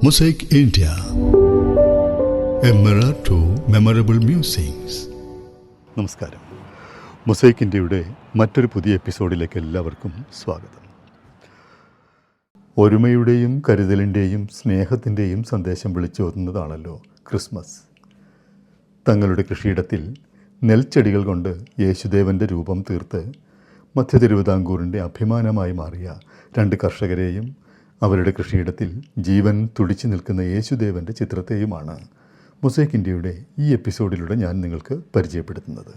Mosaic India, a mirror to memorable musings. നമസ്കാരം. Mosaic ഇന്ത്യയുടെ മറ്റൊരു പുതിയ എപ്പിസോഡിലേക്ക് എല്ലാവർക്കും സ്വാഗതം. ഒരുമയുടെയും കരുതലിൻ്റെയും സ്നേഹത്തിൻ്റെയും സന്ദേശം വിളിച്ചോതുന്നതാണല്ലോ ക്രിസ്മസ്. തങ്ങളുടെ കൃഷിയിടത്തിൽ നെൽച്ചെടികൾ കൊണ്ട് യേശുദേവൻ്റെ രൂപം തീർത്ത് മധ്യ തിരുവിതാംകൂറിൻ്റെ അഭിമാനമായി മാറിയ രണ്ട് കർഷകരെയും അവരുടെ കൃഷിയിടത്തിൽ ജീവൻ തുടിച്ചു നിൽക്കുന്ന യേശുദേവൻ്റെ ചിത്രത്തെയുമാണ് മൊസൈക്ക് ഇന്ത്യയുടെ ഈ എപ്പിസോഡിലൂടെ ഞാൻ നിങ്ങൾക്ക് പരിചയപ്പെടുത്തുന്നത്.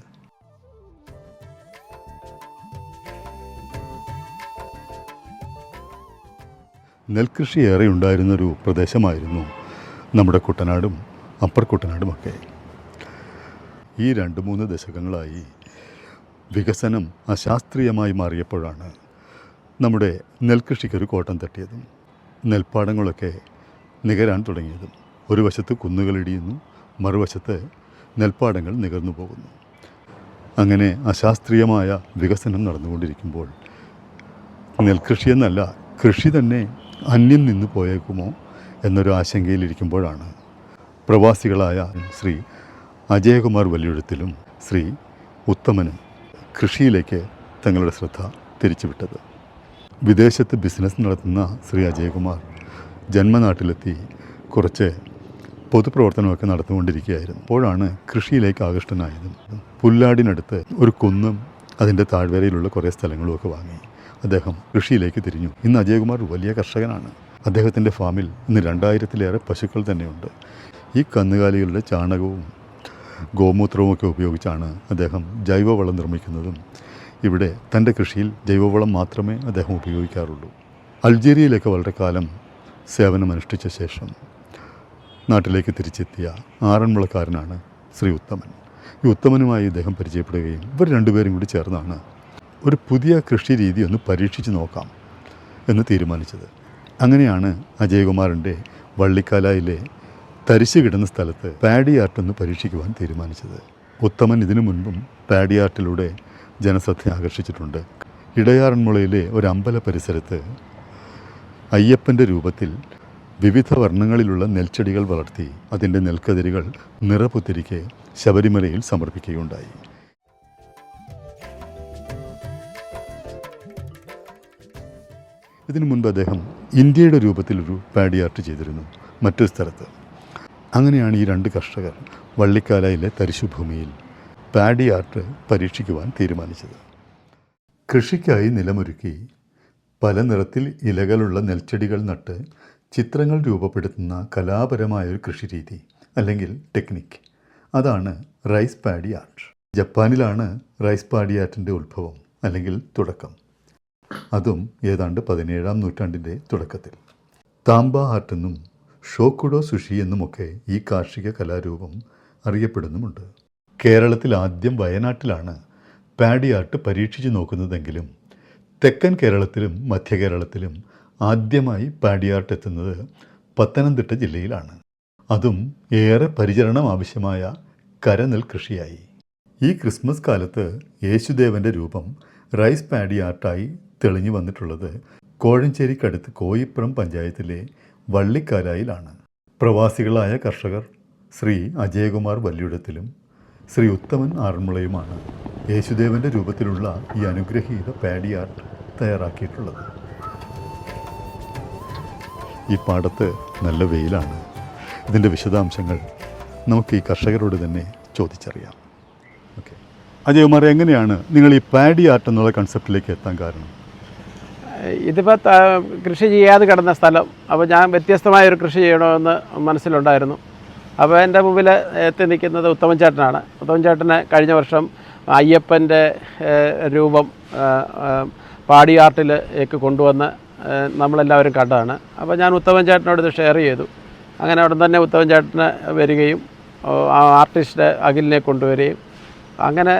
നെൽകൃഷി ഏറെ ഉണ്ടായിരുന്നൊരു പ്രദേശമായിരുന്നു നമ്മുടെ കുട്ടനാടും അപ്പർ കുട്ടനാടുമൊക്കെ. ഈ 2-3 ദശകങ്ങളായി വികസനം അശാസ്ത്രീയമായി മാറിയപ്പോഴാണ് നമ്മുടെ നെൽകൃഷിക്കൊരു കോട്ടം തട്ടിയതും നെൽപ്പാടങ്ങളൊക്കെ നികരാൻ തുടങ്ങിയതും. ഒരു വശത്ത് കുന്നുകളിടിയുന്നു, മറുവശത്ത് നെൽപ്പാടങ്ങൾ നികർന്നു പോകുന്നു. അങ്ങനെ അശാസ്ത്രീയമായ വികസനം നടന്നുകൊണ്ടിരിക്കുമ്പോൾ നെൽകൃഷിയെന്നല്ല, കൃഷി തന്നെ അന്യം നിന്നു പോയേക്കുമോ എന്നൊരു ആശങ്കയിലിരിക്കുമ്പോഴാണ് പ്രവാസികളായ ശ്രീ അജയകുമാർ വലിയെഴുത്തിലും ശ്രീ ഉത്തമനും കൃഷിയിലേക്ക് തങ്ങളുടെ ശ്രദ്ധ തിരിച്ചുവിട്ടത്. വിദേശത്ത് ബിസിനസ് നടത്തുന്ന ശ്രീ അജയകുമാർ ജന്മനാട്ടിലെത്തി കുറച്ച് പൊതുപ്രവർത്തനമൊക്കെ നടത്തുകൊണ്ടിരിക്കുകയായിരുന്നു. അപ്പോഴാണ് കൃഷിയിലേക്ക് ആകൃഷ്ടനായതും. പുല്ലാടിനടുത്ത് ഒരു കുന്നും അതിൻ്റെ താഴ്വരയിലുള്ള കുറേ സ്ഥലങ്ങളുമൊക്കെ വാങ്ങി അദ്ദേഹം കൃഷിയിലേക്ക് തിരിഞ്ഞു. ഇന്ന് അജയകുമാർ വലിയ കർഷകനാണ്. അദ്ദേഹത്തിൻ്റെ ഫാമിൽ ഇന്ന് 2000-ലേറെ പശുക്കൾ തന്നെയുണ്ട്. ഈ കന്നുകാലികളുടെ ചാണകവും ഗോമൂത്രവുമൊക്കെ ഉപയോഗിച്ചാണ് അദ്ദേഹം ജൈവവളം നിർമ്മിക്കുന്നതും. ഇവിടെ തൻ്റെ കൃഷിയിൽ ജൈവവളം മാത്രമേ അദ്ദേഹം ഉപയോഗിക്കാറുള്ളൂ. അൾജീരിയയിലേക്ക് വളരെ കാലം സേവനമനുഷ്ഠിച്ച ശേഷം നാട്ടിലേക്ക് തിരിച്ചെത്തിയ ആറന്മുളക്കാരനാണ് ശ്രീ ഉത്തമൻ. ഈ ഉത്തമനുമായി ഇദ്ദേഹം പരിചയപ്പെടുകയും ഇവർ രണ്ടുപേരും കൂടി ചേർന്നാണ് ഒരു പുതിയ കൃഷി രീതി ഒന്ന് പരീക്ഷിച്ച് നോക്കാം എന്ന് തീരുമാനിച്ചത്. അങ്ങനെയാണ് അജയകുമാറിൻ്റെ വള്ളിക്കാലായിലെ തരിശു കിടന്ന സ്ഥലത്ത് പാഡി ആർട്ടൊന്ന് പരീക്ഷിക്കുവാൻ തീരുമാനിച്ചത്. ഉത്തമൻ ഇതിനു മുൻപും പാഡി ആർട്ടിലൂടെ ജനശ്രദ്ധ ആകർഷിച്ചിട്ടുണ്ട്. ഇടയാറന്മുളയിലെ ഒരു അമ്പല പരിസരത്ത് അയ്യപ്പൻ്റെ രൂപത്തിൽ വിവിധ വർണ്ണങ്ങളിലുള്ള നെൽച്ചെടികൾ വളർത്തി അതിൻ്റെ നെൽക്കതിരുകൾ നിറപുത്തിരിക്കെ ശബരിമലയിൽ സമർപ്പിക്കുകയുണ്ടായി. ഇതിനു മുൻപ് അദ്ദേഹം ഇന്ത്യയുടെ രൂപത്തിലൊരു പാഡി ആർട്ട് ചെയ്തിരുന്നു മറ്റൊരു സ്ഥലത്ത്. അങ്ങനെയാണ് ഈ 2 കർഷകർ വള്ളിക്കാലയിലെ തരിശുഭൂമിയിൽ പാഡി ആർട്ട് പരീക്ഷിക്കുവാൻ തീരുമാനിച്ചത്. കൃഷിക്കായി നിലമൊരുക്കി പല നിറത്തിൽ ഇലകളുള്ള നെൽച്ചെടികൾ നട്ട് ചിത്രങ്ങൾ രൂപപ്പെടുത്തുന്ന കലാപരമായൊരു കൃഷിരീതി അല്ലെങ്കിൽ ടെക്നിക്ക്, അതാണ് റൈസ് പാഡി ആർട്ട്. ജപ്പാനിലാണ് റൈസ് പാഡി ആർട്ടിൻ്റെ ഉത്ഭവം അല്ലെങ്കിൽ തുടക്കം. അതും ഏതാണ്ട് 17-ാം നൂറ്റാണ്ടിൻ്റെ തുടക്കത്തിൽ. താമ്പ ആർട്ടെന്നും ഷോക്കുഡോ സുഷി എന്നുമൊക്കെ ഈ കാർഷിക കലാരൂപം അറിയപ്പെടുന്നുമുണ്ട്. കേരളത്തിൽ ആദ്യം വയനാട്ടിലാണ് പാഡി ആർട്ട് പരീക്ഷിച്ച് നോക്കുന്നതെങ്കിലും തെക്കൻ കേരളത്തിലും മധ്യ കേരളത്തിലും ആദ്യമായി പാഡി ആർട്ട് എത്തുന്നത് പത്തനംതിട്ട ജില്ലയിലാണ്. അതും ഏറെ പരിചരണം ആവശ്യമായ കരനെൽ കൃഷിയായി. ഈ ക്രിസ്മസ് കാലത്ത് യേശുദേവൻ്റെ രൂപം റൈസ് പാഡി ആർട്ടായി തെളിഞ്ഞു വന്നിട്ടുള്ളത് കോഴഞ്ചേരിക്കടുത്ത് കോയിപ്പുറം പഞ്ചായത്തിലെ വള്ളിക്കാലായിലാണ്. പ്രവാസികളായ കർഷകർ ശ്രീ അജയകുമാർ വല്യുടത്തിലും ശ്രീ ഉത്തമൻ ആറന്മുളയുമാണ് യേശുദേവൻ്റെ രൂപത്തിലുള്ള ഈ അനുഗ്രഹീത പാഡി ആർട്ട് തയ്യാറാക്കിയിട്ടുള്ളത്. ഈ പാടത്ത് നല്ല വെയിലാണ്. ഇതിൻ്റെ വിശദാംശങ്ങൾ നമുക്ക് ഈ കർഷകരോട് തന്നെ ചോദിച്ചറിയാം. ഓക്കെ, അജയകുമാർ, എങ്ങനെയാണ് നിങ്ങൾ ഈ പാഡി ആർട്ട് എന്നുള്ള കൺസെപ്റ്റിലേക്ക് എത്താൻ കാരണം? ഇതിപ്പോൾ കൃഷി ചെയ്യാതെ കിടന്ന സ്ഥലം, അപ്പോൾ ഞാൻ വ്യത്യസ്തമായൊരു കൃഷി ചെയ്യണമെന്ന് മനസ്സിലുണ്ടായിരുന്നു. അപ്പോൾ എൻ്റെ മുമ്പിൽ എത്തി നിൽക്കുന്നത് ഉത്തമൻ ചേട്ടനാണ്. ഉത്തമൻ ചേട്ടന് കഴിഞ്ഞ വർഷം അയ്യപ്പൻ്റെ രൂപം പാഡി ആർട്ടിലേക്ക് കൊണ്ടുവന്ന് നമ്മളെല്ലാവരും കണ്ടതാണ്. അപ്പോൾ ഞാൻ ഉത്തമൻ ചേട്ടനോട് ഇത് ഷെയർ ചെയ്തു. അങ്ങനെ ഉടൻ തന്നെ ഉത്തമൻ ചേട്ടന് വരികയും ആർട്ടിസ്റ്റ് അഖിലിനെ കൊണ്ടുവരികയും അങ്ങനെ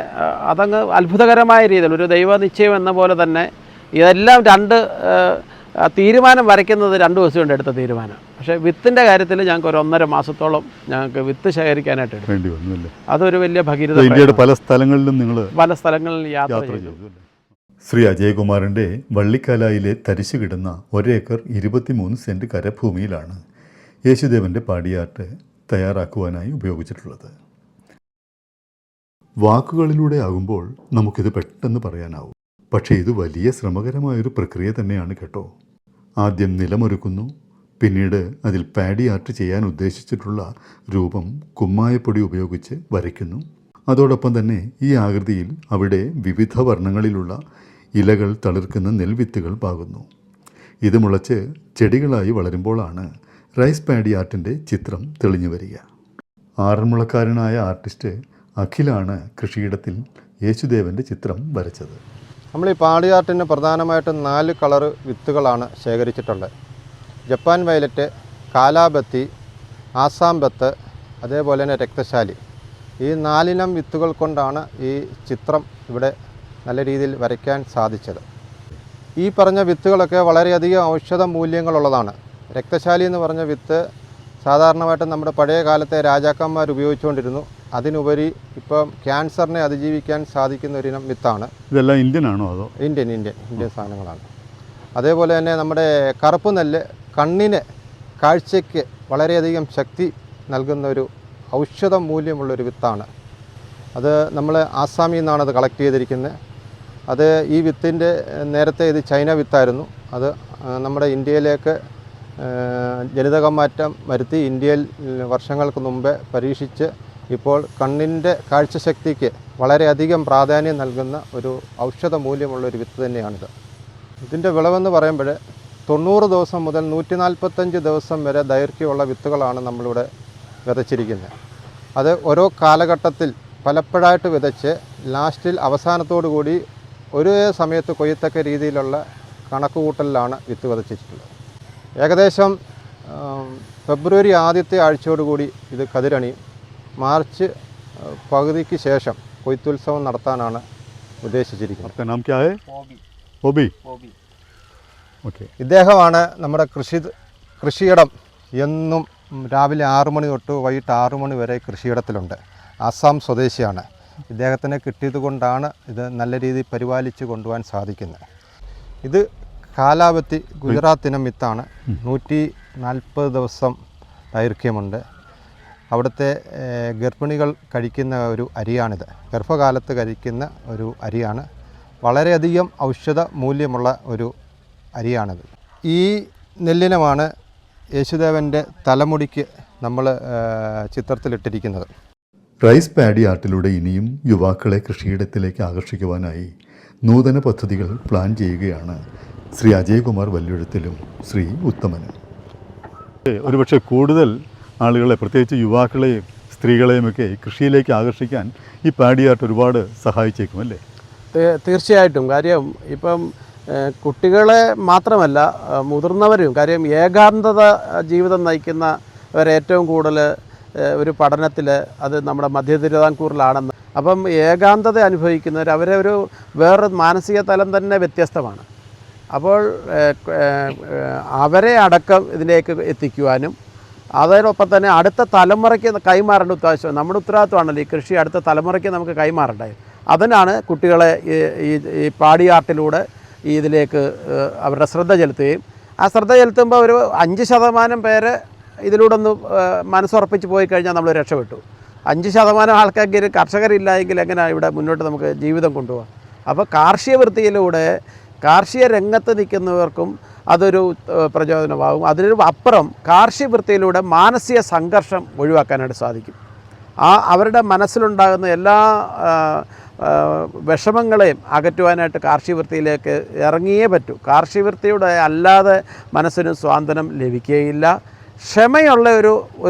അതങ്ങ് അത്ഭുതകരമായ രീതിയിൽ ഒരു ദൈവനിശ്ചയം എന്ന പോലെ തന്നെ ഇതെല്ലാം തീരുമാനം വരയ്ക്കുന്നത് 2 ദിവസം കൊണ്ട് എടുത്ത തീരുമാനം. പക്ഷേ വിത്തിൻ്റെ കാര്യത്തിൽ ഞങ്ങൾക്ക് ഒരു 1.5 മാസത്തോളം ഞങ്ങൾക്ക് വിത്ത് ശേഖരിക്കാനായിട്ട് വേണ്ടി വന്നു. അതൊരു വലിയ ഭഗീരഥ. ഇന്ത്യയുടെ പല സ്ഥലങ്ങളിലും യാത്ര ചെയ്തു. ശ്രീ അജയകുമാറിൻ്റെ വള്ളിക്കാലായിലെ തരിശു കിടന്ന 1 ഏക്കർ 23 സെൻറ്റ് കരഭൂമിയിലാണ് യേശുദേവൻ്റെ പാടിയാട്ട് തയ്യാറാക്കുവാനായി ഉപയോഗിച്ചിട്ടുള്ളത്. വാക്കുകളിലൂടെ ആകുമ്പോൾ നമുക്കിത് പെട്ടെന്ന് പറയാനാവും. പക്ഷേ ഇത് വലിയ ശ്രമകരമായൊരു പ്രക്രിയ തന്നെയാണ് കേട്ടോ. ആദ്യം നിലമൊരുക്കുന്നു, പിന്നീട് അതിൽ പാഡി ആർട്ട് ചെയ്യാൻ ഉദ്ദേശിച്ചിട്ടുള്ള രൂപം കുമ്മായപ്പൊടി ഉപയോഗിച്ച് വരയ്ക്കുന്നു. അതോടൊപ്പം തന്നെ ഈ ആകൃതിയിൽ അവിടെ വിവിധ വർണ്ണങ്ങളിലുള്ള ഇലകൾ തളിർക്കുന്ന നെൽവിത്തുകൾ പാകുന്നു. ഇത് മുളച്ച് ചെടികളായി വളരുമ്പോഴാണ് റൈസ് പാഡി ആർട്ടിൻ്റെ ചിത്രം തെളിഞ്ഞു വരിക. ആറന്മുളക്കാരനായ ആർട്ടിസ്റ്റ് അഖിലാണ് കൃഷിയിടത്തിൽ യേശുദേവൻ്റെ ചിത്രം വരച്ചത്. നമ്മൾ ഈ പാടി ആർട്ടിന് പ്രധാനമായിട്ടും 4 കളറ് വിത്തുകളാണ് ശേഖരിച്ചിട്ടുള്ളത്. ജപ്പാൻ വയലറ്റ്, കാലാബത്തി, ആസാം ബത്ത്, അതേപോലെ തന്നെ രക്തശാലി. ഈ 4 ഇനം വിത്തുകൾ കൊണ്ടാണ് ഈ ചിത്രം ഇവിടെ നല്ല രീതിയിൽ വരയ്ക്കാൻ സാധിച്ചത്. ഈ പറഞ്ഞ വിത്തുകളൊക്കെ വളരെയധികം ഔഷധ മൂല്യങ്ങളുള്ളതാണ്. രക്തശാലി എന്ന് പറഞ്ഞ വിത്ത് സാധാരണമായിട്ട് നമ്മുടെ പഴയ കാലത്തെ രാജാക്കന്മാർ ഉപയോഗിച്ചുകൊണ്ടിരുന്നു. അതിനുപരി ഇപ്പം ക്യാൻസറിനെ അതിജീവിക്കാൻ സാധിക്കുന്ന ഒരിനം വിത്താണ്. ഇതെല്ലാം ഇന്ത്യൻ ആണോ അതോ? ഇന്ത്യൻ സാധനങ്ങളാണ്. അതേപോലെ തന്നെ നമ്മുടെ കറുപ്പ് നെല്ല് കണ്ണിന് കാഴ്ചയ്ക്ക് വളരെയധികം ശക്തി നൽകുന്ന ഒരു ഔഷധ മൂല്യമുള്ളൊരു വിത്താണ്. അത് നമ്മൾ ആസാമിൽ നിന്നാണ് അത് കളക്ട് ചെയ്തിരിക്കുന്നത്. അത് ഈ വിത്തിൻ്റെ നേരത്തെ ഇത് ചൈന വിത്തായിരുന്നു. അത് നമ്മുടെ ഇന്ത്യയിലേക്ക് ജനിതക മാറ്റം വരുത്തി ഇന്ത്യയിൽ വർഷങ്ങൾക്ക് മുമ്പേ പരീക്ഷിച്ച് ഇപ്പോൾ കണ്ണിൻ്റെ കാഴ്ചശക്തിക്ക് വളരെയധികം പ്രാധാന്യം നൽകുന്ന ഒരു ഔഷധ മൂല്യമുള്ളൊരു വിത്ത് തന്നെയാണിത്. ഇതിൻ്റെ വിളവെന്ന് പറയുമ്പോൾ 90 ദിവസം മുതൽ 145 ദിവസം വരെ ദൈർഘ്യമുള്ള വിത്തുകളാണ് നമ്മളിവിടെ വിതച്ചിരിക്കുന്നത്. അത് ഓരോ കാലഘട്ടത്തിൽ പലപ്പോഴായിട്ട് വിതച്ച് ലാസ്റ്റിൽ അവസാനത്തോടു കൂടി ഒരേ സമയത്ത് കൊയ്യത്തക്ക രീതിയിലുള്ള കണക്കുകൂട്ടലിലാണ് വിത്ത് വിതച്ചിട്ടുള്ളത്. ഏകദേശം ഫെബ്രുവരി ആദ്യത്തെ ആഴ്ചയോടുകൂടി ഇത് കതിരണിയും. മാർച്ച് പകുതിക്ക് ശേഷം കൊയ്ത്തുത്സവം നടത്താനാണ് ഉദ്ദേശിച്ചിരിക്കുന്നത്. ഇദ്ദേഹമാണ് നമ്മുടെ കൃഷിയിടം എന്നും രാവിലെ 6 മണി തൊട്ട് വൈകിട്ട് 6 മണി വരെ കൃഷിയിടത്തിലുണ്ട്. ആസാം സ്വദേശിയാണ്. ഇദ്ദേഹത്തിനെ കിട്ടിയത് കൊണ്ടാണ് ഇത് നല്ല രീതിയിൽ പരിപാലിച്ച് കൊണ്ടുപോകാൻ സാധിക്കുന്നത്. ഇത് കാലാവത്തി ഗുജറാത്ത് ഇനം വിത്താണ്. 140 ദിവസം ദൈർഘ്യമുണ്ട്. അവിടുത്തെ ഗർഭിണികൾ കഴിക്കുന്ന ഒരു അരിയാണിത്. ഗർഭകാലത്ത് കഴിക്കുന്ന ഒരു അരിയാണ്. വളരെയധികം ഔഷധ മൂല്യമുള്ള ഒരു അരിയാണിത്. ഈ നെല്ലിനമാണ് യേശുദേവൻ്റെ തലമുടിക്ക് നമ്മൾ ചിത്രത്തിലിട്ടിരിക്കുന്നത്. റൈസ് പാഡി ആർട്ടിലൂടെ ഇനിയും യുവാക്കളെ കൃഷിയിടത്തിലേക്ക് ആകർഷിക്കുവാനായി നൂതന പദ്ധതികൾ പ്ലാൻ ചെയ്യുകയാണ് ശ്രീ അജയ്കുമാർ വല്ലുഴുത്തിലും ശ്രീ ഉത്തമനും. ഒരുപക്ഷെ കൂടുതൽ ആളുകളെ, പ്രത്യേകിച്ച് യുവാക്കളെയും സ്ത്രീകളെയുമൊക്കെ കൃഷിയിലേക്ക് ആകർഷിക്കാൻ ഈ പാഡി ആർട്ട് ഒരുപാട് സഹായിച്ചേക്കും അല്ലേ? തീർച്ചയായിട്ടും. കാര്യം ഇപ്പം കുട്ടികളെ മാത്രമല്ല മുതിർന്നവരും, കാര്യം ഏകാന്തത ജീവിതം നയിക്കുന്നവരേറ്റവും കൂടുതൽ ഒരു പഠനത്തിൽ അത് നമ്മുടെ മധ്യ തിരുവിതാംകൂറിലാണെന്ന്. അപ്പം ഏകാന്തത അനുഭവിക്കുന്നവർ അവരെ ഒരു വേറൊരു മാനസിക തലം തന്നെ വ്യത്യസ്തമാണ്. അപ്പോൾ അവരെ അടക്കം ഇതിലേക്ക് എത്തിക്കുവാനും അതോടൊപ്പം തന്നെ അടുത്ത തലമുറയ്ക്ക് കൈമാറേണ്ട ഉത്തരവാദിത്വം നമ്മുടെ ഉത്തരവാദിത്വമാണല്ലോ. ഈ കൃഷി അടുത്ത തലമുറയ്ക്ക് നമുക്ക് കൈമാറേണ്ടത്. അതിനാണ് കുട്ടികളെ ഈ പാഡി ആർട്ടിലൂടെ ഇതിലേക്ക് അവരുടെ ശ്രദ്ധ ചെലുത്തുകയും ആ ശ്രദ്ധ ചെലുത്തുമ്പോൾ ഒരു 5% പേര് ഇതിലൂടെ ഒന്ന് മനസ്സുറപ്പിച്ച് പോയി കഴിഞ്ഞാൽ നമ്മൾ രക്ഷപ്പെട്ടു. 5% ആൾക്കാർക്ക് കർഷകരില്ലായെങ്കിൽ എങ്ങനെയാണ് ഇവിടെ മുന്നോട്ട് നമുക്ക് ജീവിതം കൊണ്ടുപോകാം? അപ്പോൾ കാർഷിക വൃത്തിയിലൂടെ കാർഷിക രംഗത്ത് നിൽക്കുന്നവർക്കും അതൊരു പ്രചോദനമാകും. അതിനൊരു അപ്പുറം കാർഷിക വൃത്തിയിലൂടെ മാനസിക സംഘർഷം ഒഴിവാക്കാനായിട്ട് സാധിക്കും. അവരുടെ മനസ്സിലുണ്ടാകുന്ന എല്ലാ വിഷമങ്ങളെയും അകറ്റുവാനായിട്ട് കാർഷിക വൃത്തിയിലേക്ക് ഇറങ്ങിയേ പറ്റൂ. കാർഷിക വൃത്തിയുടെ അല്ലാതെ മനസ്സിന് സ്വാതന്ത്ര്യം ലഭിക്കുകയില്ല. ക്ഷമയുള്ള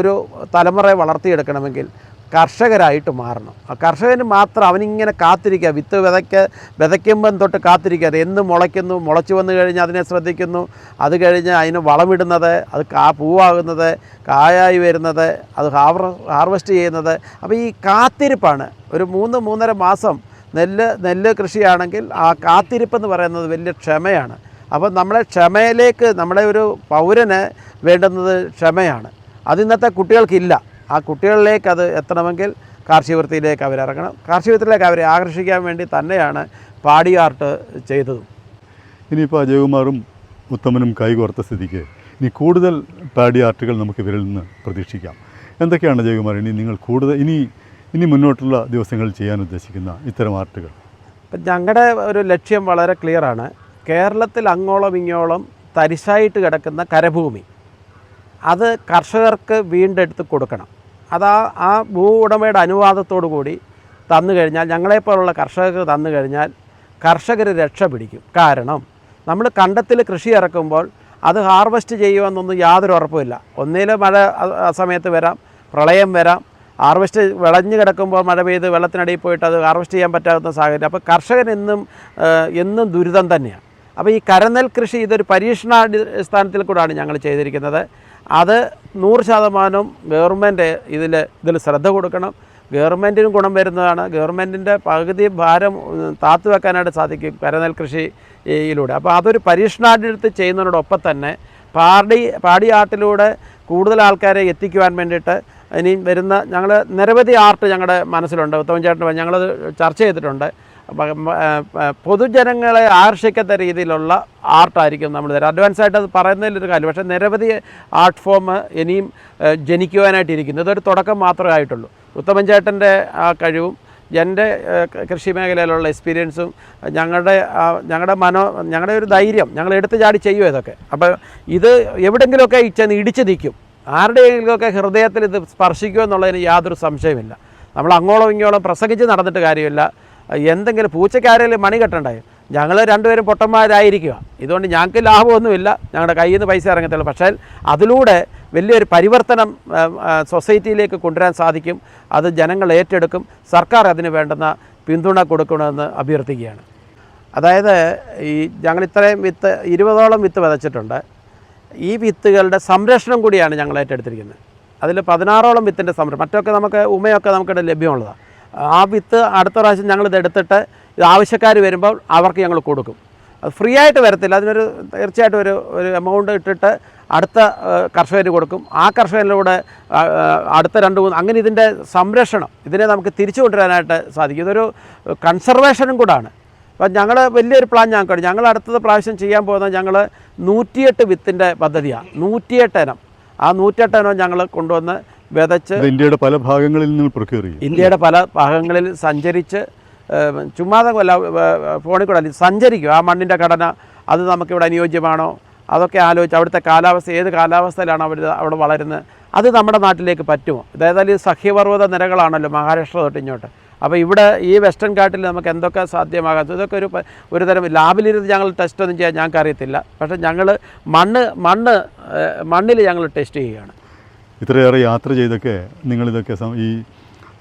ഒരു തലമുറയെ വളർത്തിയെടുക്കണമെങ്കിൽ കർഷകരായിട്ട് മാറണം. ആ കർഷകന് മാത്രം അവനിങ്ങനെ കാത്തിരിക്കുക, വിത്ത് വിതയ്ക്കുമ്പം തൊട്ട് കാത്തിരിക്കുക. എന്ന് മുളയ്ക്കുന്നു, മുളച്ചു വന്നു കഴിഞ്ഞാൽ അതിനെ ശ്രദ്ധിക്കുന്നു, അത് കഴിഞ്ഞ് അതിന് വളമിടുന്നത്, അത് പൂവാകുന്നത്, കായായി വരുന്നത്, അത് ഹാർവെസ്റ്റ് ചെയ്യുന്നത്. അപ്പോൾ ഈ കാത്തിരിപ്പാണ്. ഒരു 3-3.5 മാസം നെല്ല് കൃഷിയാണെങ്കിൽ ആ കാത്തിരിപ്പെന്ന് പറയുന്നത് വലിയ ക്ഷമയാണ്. അപ്പോൾ നമ്മളെ ക്ഷമയിലേക്ക്, നമ്മളെ ഒരു പൗരന് വേണ്ടുന്നത് ക്ഷമയാണ്. അത് ഇന്നത്തെ കുട്ടികൾക്കില്ല. ആ കുട്ടികളിലേക്ക് അത് എത്തണമെങ്കിൽ കാർഷിക വൃത്തിയിലേക്ക് അവരിറങ്ങണം. കാർഷിക വൃത്തിയിലേക്ക് അവരെ ആകർഷിക്കാൻ വേണ്ടി തന്നെയാണ് പാഡി ആർട്ട് ചെയ്തതും. ഇനിയിപ്പോൾ അജയ്കുമാറും ഉത്തമനും കൈകോർത്ത സ്ഥിതിക്ക് ഇനി കൂടുതൽ പാഡി ആർട്ടുകൾ നമുക്ക് ഇവരിൽ നിന്ന് പ്രതീക്ഷിക്കാം. എന്തൊക്കെയാണ് ജയകുമാർ നിങ്ങൾ കൂടുതൽ ഇനി മുന്നോട്ടുള്ള ദിവസങ്ങളിൽ ചെയ്യാൻ ഉദ്ദേശിക്കുന്ന ഇത്തരം ആർട്ടുകൾ? ഇപ്പം ഞങ്ങളുടെ ഒരു ലക്ഷ്യം വളരെ ക്ലിയറാണ്. കേരളത്തിൽ അങ്ങോളം ഇങ്ങോളം തരിശായിട്ട് കിടക്കുന്ന കരഭൂമി അത് കർഷകർക്ക് വീണ്ടെടുത്ത് കൊടുക്കണം. അത് ആ ഭൂ ഉടമയുടെ അനുവാദത്തോടു കൂടി തന്നു കഴിഞ്ഞാൽ, ഞങ്ങളെപ്പോലുള്ള കർഷകർക്ക് തന്നു കഴിഞ്ഞാൽ കർഷകർ രക്ഷ പിടിക്കും. കാരണം നമ്മൾ കണ്ടത്തിൽ കൃഷി ഇറക്കുമ്പോൾ അത് ഹാർവെസ്റ്റ് ചെയ്യുമെന്നൊന്നും യാതൊരു ഉറപ്പുമില്ല. ഒന്നിൽ മഴ ആ സമയത്ത് വരാം, പ്രളയം വരാം, ഹാർവെസ്റ്റ് വിളഞ്ഞു കിടക്കുമ്പോൾ മഴ പെയ്ത് വെള്ളത്തിനടിയിൽ പോയിട്ട് അത് ഹാർവെസ്റ്റ് ചെയ്യാൻ പറ്റാത്ത സാഹചര്യം. അപ്പോൾ കർഷകൻ എന്നും ദുരിതം തന്നെയാണ്. അപ്പോൾ ഈ കരനെൽ കൃഷി ഇതൊരു പരീക്ഷണാടിസ്ഥാനത്തിൽ കൂടാണ് ഞങ്ങൾ ചെയ്തിരിക്കുന്നത്. അത് 100% ഗവൺമെൻറ് ഇതിൽ ശ്രദ്ധ കൊടുക്കണം. ഗവൺമെൻറ്റിനും ഗുണം വരുന്നതാണ്. ഗവൺമെൻറ്റിൻ്റെ പകുതി ഭാരം താത്തു വെക്കാനായിട്ട് സാധിക്കും കരനെൽ കൃഷിയിലൂടെ. അപ്പോൾ അതൊരു പരീക്ഷണാടിസ്ഥാനത്തിൽ ചെയ്യുന്നതിനോടൊപ്പം തന്നെ പാടി ആർട്ടിലൂടെ കൂടുതൽ ആൾക്കാരെ എത്തിക്കുവാൻ വേണ്ടിയിട്ട് ഇനി വരുന്ന ഞങ്ങൾ നിരവധി ആർട്ട് ഞങ്ങളുടെ മനസ്സിലുണ്ട്. ഉത്തമൻ ചേട്ടൻ ഞങ്ങളത് ചർച്ച ചെയ്തിട്ടുണ്ട്. പൊതുജനങ്ങളെ ആകർഷിക്കാത്ത രീതിയിലുള്ള ആർട്ടായിരിക്കും നമ്മൾ തരാം. അഡ്വാൻസായിട്ട് അത് പറയുന്നതിലൊരു കാര്യം. പക്ഷേ നിരവധി ആർട്ട് ഫോം ഇനിയും ജനിക്കുവാനായിട്ടിരിക്കുന്നു. ഇതൊരു തുടക്കം മാത്രമേ ആയിട്ടുള്ളൂ. ഉത്തമൻ ചേട്ടൻ്റെ ആ കഴിവും എൻ്റെ കൃഷി മേഖലയിലുള്ള എക്സ്പീരിയൻസും ഞങ്ങളുടെ ഒരു ധൈര്യം, ഞങ്ങൾ എടുത്തു ചാടി ചെയ്യുമോ ഇതൊക്കെ. അപ്പോൾ ഇത് എവിടെയെങ്കിലുമൊക്കെ ചെന്ന് ഇടിച്ച് നിൽക്കും. ആരുടെയെങ്കിലുമൊക്കെ ഹൃദയത്തിൽ ഇത് സ്പർശിക്കുമെന്നുള്ളതിന് യാതൊരു സംശയമില്ല. നമ്മൾ അങ്ങോളം ഇങ്ങോളം പ്രസംഗിച്ച് നടന്നിട്ട് കാര്യമില്ല. എന്തെങ്കിലും പൂച്ചക്കാരെങ്കിലും മണി കെട്ടണ്ടായോ? ഞങ്ങൾ രണ്ടുപേരും പൊട്ടന്മാരായിരിക്കുക. ഇതുകൊണ്ട് ഞങ്ങൾക്ക് ലാഭമൊന്നുമില്ല, ഞങ്ങളുടെ കയ്യിൽ നിന്ന് പൈസ ഇറങ്ങത്തുള്ളൂ. പക്ഷേ അതിലൂടെ വലിയൊരു പരിവർത്തനം സൊസൈറ്റിയിലേക്ക് കൊണ്ടുവരാൻ സാധിക്കും. അത് ജനങ്ങൾ ഏറ്റെടുക്കും. സർക്കാർ അതിന് വേണ്ടുന്ന പിന്തുണ കൊടുക്കണമെന്ന് അഭ്യർത്ഥിക്കുകയാണ്. അതായത് ഞങ്ങൾ ഇത്രയും 20ഓളം വിത്ത് വിതച്ചിട്ടുണ്ട്. ഈ വിത്തുകളുടെ സംരക്ഷണം കൂടിയാണ് ഞങ്ങൾ ഏറ്റെടുത്തിരിക്കുന്നത്. അതിൽ 16ഓളം വിത്തിൻ്റെ സംരക്ഷണം, മറ്റൊക്കെ ഉമയൊക്കെ നമുക്കിവിടെ ലഭ്യമുള്ളതാണ്. ആ വിത്ത് അടുത്ത പ്രാവശ്യം ഞങ്ങളിത് എടുത്തിട്ട് ഇത് ആവശ്യക്കാർ വരുമ്പോൾ അവർക്ക് ഞങ്ങൾ കൊടുക്കും. അത് ഫ്രീ ആയിട്ട് വരത്തില്ല. അതിനൊരു തീർച്ചയായിട്ടും ഒരു എമൗണ്ട് ഇട്ടിട്ട് അടുത്ത കർഷകർ കൊടുക്കും. ആ കർഷകരിലൂടെ അടുത്ത 2-3 അങ്ങനെ ഇതിൻ്റെ സംരക്ഷണം ഇതിനെ നമുക്ക് തിരിച്ചു കൊണ്ടുവരാനായിട്ട് സാധിക്കും. ഇതൊരു കൺസർവേഷനും കൂടാണ്. അപ്പം ഞങ്ങൾ വലിയൊരു പ്ലാൻ ഞങ്ങൾക്കുണ്ട്. ഞങ്ങൾ അടുത്ത പ്രാവശ്യം ചെയ്യാൻ പോകുന്നത് ഞങ്ങൾ 108 വിത്തിൻ്റെ പദ്ധതിയാണ്. 108 ഇനം. ആ 108 ഇനം ഞങ്ങൾ കൊണ്ടുവന്ന് വിതച്ച് ഇന്ത്യയുടെ പല ഭാഗങ്ങളിൽ നിന്ന് പ്രൊക്യൂർ ചെയ്യും. ഇന്ത്യയുടെ പല ഭാഗങ്ങളിൽ സഞ്ചരിച്ച് ചുമ്മാതെ ഫോണിൽ കൂടെ സഞ്ചരിക്കും. ആ മണ്ണിൻ്റെ ഘടന അത് നമുക്കിവിടെ അനുയോജ്യമാണോ അതൊക്കെ ആലോചിച്ച് അവിടുത്തെ കാലാവസ്ഥ ഏത് കാലാവസ്ഥയിലാണ് അവിടെ വളരുന്നത്, അത് നമ്മുടെ നാട്ടിലേക്ക് പറ്റുമോ? അതായത് ഈ സഹ്യപർവ്വത നിരകളാണല്ലോ മഹാരാഷ്ട്ര തൊട്ട് ഇങ്ങോട്ട്. അപ്പോൾ ഇവിടെ ഈ വെസ്റ്റേൺ ഘാട്ടിൽ നമുക്ക് എന്തൊക്കെ സാധ്യമാകാം? ഇതൊക്കെ ഒരു തരം ലാബിലിരുന്ന് ഞങ്ങൾ ടെസ്റ്റ് ഒന്നും ചെയ്യാൻ ഞങ്ങൾക്ക് അറിയത്തില്ല. പക്ഷേ ഞങ്ങൾ മണ്ണിൽ ഞങ്ങൾ ടെസ്റ്റ് ചെയ്യുകയാണ്. ഇത്രയേറെ യാത്ര ചെയ്തൊക്കെ നിങ്ങളിതൊക്കെ ഈ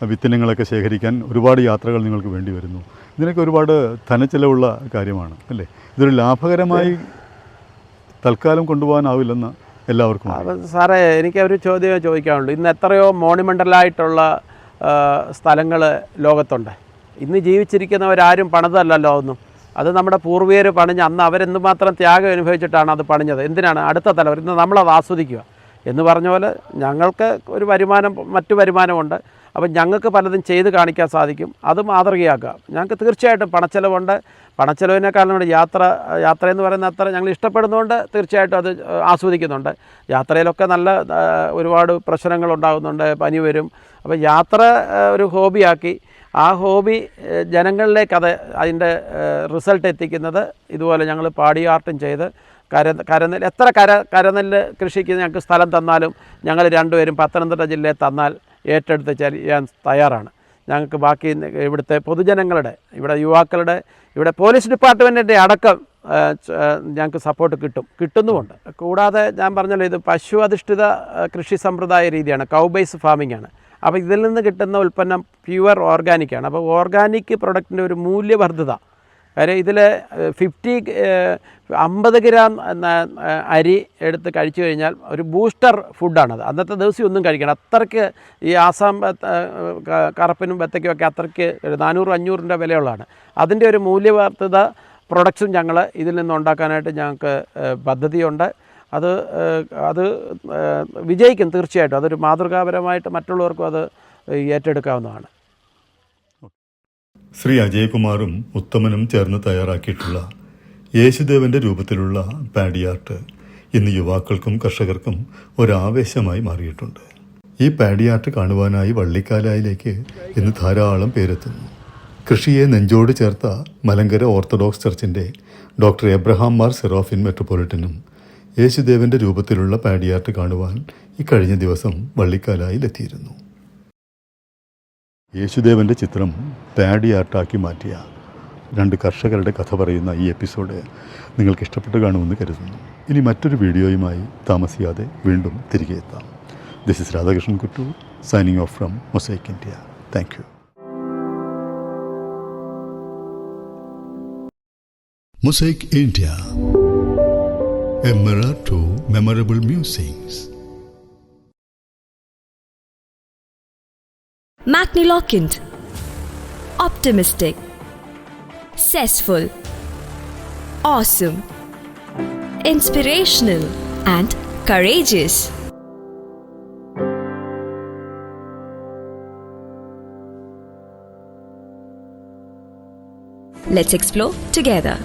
വിത്തിനങ്ങളൊക്കെ ശേഖരിക്കാൻ ഒരുപാട് യാത്രകൾ നിങ്ങൾക്ക് വേണ്ടി വരുന്നു. ഇതിനൊക്കെ ഒരുപാട് ധനച്ചിലവുള്ള കാര്യമാണ് അല്ലേ? ഇതൊരു ലാഭകരമായി തൽക്കാലം കൊണ്ടുപോകാനാവില്ലെന്ന് എല്ലാവർക്കും. സാറേ, എനിക്ക് ഒരു ചോദ്യം ചോദിക്കാനുള്ളൂ. ഇന്ന് എത്രയോ മോണിമെൻ്റലായിട്ടുള്ള സ്ഥലങ്ങൾ ലോകത്തുണ്ട്. ഇന്ന് ജീവിച്ചിരിക്കുന്നവരാരും പണിതല്ലല്ലോ ഒന്നും. അത് നമ്മുടെ പൂർവികർ പണിഞ്ഞ് അന്ന് അവരെന്തുമാത്രം ത്യാഗം അനുഭവിച്ചിട്ടാണ് അത് പണിഞ്ഞത്. എന്തിനാണ് അടുത്ത തലമുറ ഇന്ന് നമ്മളത് ആസ്വദിക്കുക എന്ന് പറഞ്ഞ പോലെ ഞങ്ങൾക്ക് ഒരു മറ്റു വരുമാനമുണ്ട്. അപ്പം ഞങ്ങൾക്ക് പലതും ചെയ്ത് കാണിക്കാൻ സാധിക്കും. അത് മാതൃകയാക്കുക. ഞങ്ങൾക്ക് തീർച്ചയായിട്ടും പണച്ചെലവുണ്ട്. പണച്ചെലവിനേക്കാളും യാത്ര എന്ന് പറയുന്ന അത്ര ഞങ്ങൾ ഇഷ്ടപ്പെടുന്നതുകൊണ്ട് തീർച്ചയായിട്ടും അത് ആസ്വദിക്കുന്നുണ്ട്. യാത്രയിലൊക്കെ നല്ല ഒരുപാട് പ്രശ്നങ്ങളുണ്ടാകുന്നുണ്ട്, പനി വരും. അപ്പോൾ യാത്ര ഒരു ഹോബിയാക്കി ആ ഹോബി ജനങ്ങളിലേക്ക് അതിൻ്റെ റിസൾട്ട് എത്തിക്കുന്നത് ഇതുപോലെ ഞങ്ങൾ പാടി ആർട്ടും ചെയ്ത് കരനെല്ല് എത്ര കരനെല്ല് കൃഷിക്ക് ഞങ്ങൾക്ക് സ്ഥലം തന്നാലും ഞങ്ങൾ രണ്ടുപേരും പത്തനംതിട്ട ജില്ലയിൽ തന്നാൽ ഏറ്റെടുത്ത് ചെയ്യാൻ തയ്യാറാണ്. ഞങ്ങൾക്ക് ബാക്കി ഇവിടുത്തെ പൊതുജനങ്ങളുടെ, ഇവിടെ യുവാക്കളുടെ, ഇവിടെ പോലീസ് ഡിപ്പാർട്ട്മെൻറ്റിൻ്റെ അടക്കം ഞങ്ങൾക്ക് സപ്പോർട്ട് കിട്ടുന്നുമുണ്ട്. കൂടാതെ ഞാൻ പറഞ്ഞല്ലോ, ഇത് പശു അധിഷ്ഠിത കൃഷി സമ്പ്രദായ രീതിയാണ്, കൗ ബേസ് ഫാമിംഗ് ആണ്. അപ്പോൾ ഇതിൽ നിന്ന് കിട്ടുന്ന ഉൽപ്പന്നം പ്യുവർ ഓർഗാനിക്കാണ്. അപ്പോൾ ഓർഗാനിക് പ്രൊഡക്റ്റിൻ്റെ ഒരു മൂല്യവർദ്ധിത, കാര്യം ഇതിൽ 50 ഗ്രാം അരി എടുത്ത് കഴിച്ചു കഴിഞ്ഞാൽ ഒരു ബൂസ്റ്റർ ഫുഡാണത്. അന്നത്തെ ദിവസം ഒന്നും കഴിക്കണം. അത്രയ്ക്ക് ഈ ആസാം കറുപ്പിനും ബത്തയ്ക്കുമൊക്കെ അത്രയ്ക്ക് 400-500 വിലയുള്ളതാണ്. അതിൻ്റെ ഒരു മൂല്യവർദ്ധിത പ്രൊഡക്ട്സും ഞങ്ങൾ ഇതിൽ നിന്ന് ഉണ്ടാക്കാനായിട്ട് ഞങ്ങൾക്ക് പദ്ധതിയുണ്ട്. അത് വിജയിക്കും തീർച്ചയായിട്ടും. അതൊരു മാതൃകാപരമായിട്ട് മറ്റുള്ളവർക്കും അത് ഏറ്റെടുക്കാവുന്നതാണ്. ശ്രീ അജയകുമാറും ഉത്തമനും ചേർന്ന് തയ്യാറാക്കിയിട്ടുള്ള യേശുദേവൻ്റെ രൂപത്തിലുള്ള പാഡി ആർട്ട് ഇന്ന് യുവാക്കൾക്കും കർഷകർക്കും ഒരാവേശമായി മാറിയിട്ടുണ്ട്. ഈ പാഡി ആർട്ട് കാണുവാനായി വള്ളിക്കാലായിലേക്ക് ഇന്ന് ധാരാളം പേരെത്തുന്നു. കൃഷിയെ നെഞ്ചോട് ചേർത്ത മലങ്കര ഓർത്തഡോക്സ് ചർച്ചിൻ്റെ ഡോക്ടർ എബ്രഹാം മാർ സെറാഫിൻ മെട്രോപൊളിറ്റനും യേശുദേവൻ്റെ രൂപത്തിലുള്ള പാഡി ആർട്ട് കാണുവാൻ ഇക്കഴിഞ്ഞ ദിവസം വള്ളിക്കാലായിലെത്തിയിരുന്നു. യേശുദേവൻ്റെ ചിത്രം പാഡി ആർട്ടാക്കി മാറ്റിയ 2 കർഷകരുടെ കഥ പറയുന്ന ഈ എപ്പിസോഡ് നിങ്ങൾക്ക് ഇഷ്ടപ്പെട്ട് കാണുമെന്ന് കരുതുന്നു. ഇനി മറ്റൊരു വീഡിയോയുമായി താമസിയാതെ വീണ്ടും തിരികെ എത്താം. This is Radhakrishnan Kuttoor signing off from mosaic India. Thank you. Mosaic India, a mirror to memorable musings. Magniloquent, optimistic, zestful, awesome, inspirational and courageous. Let's explore together.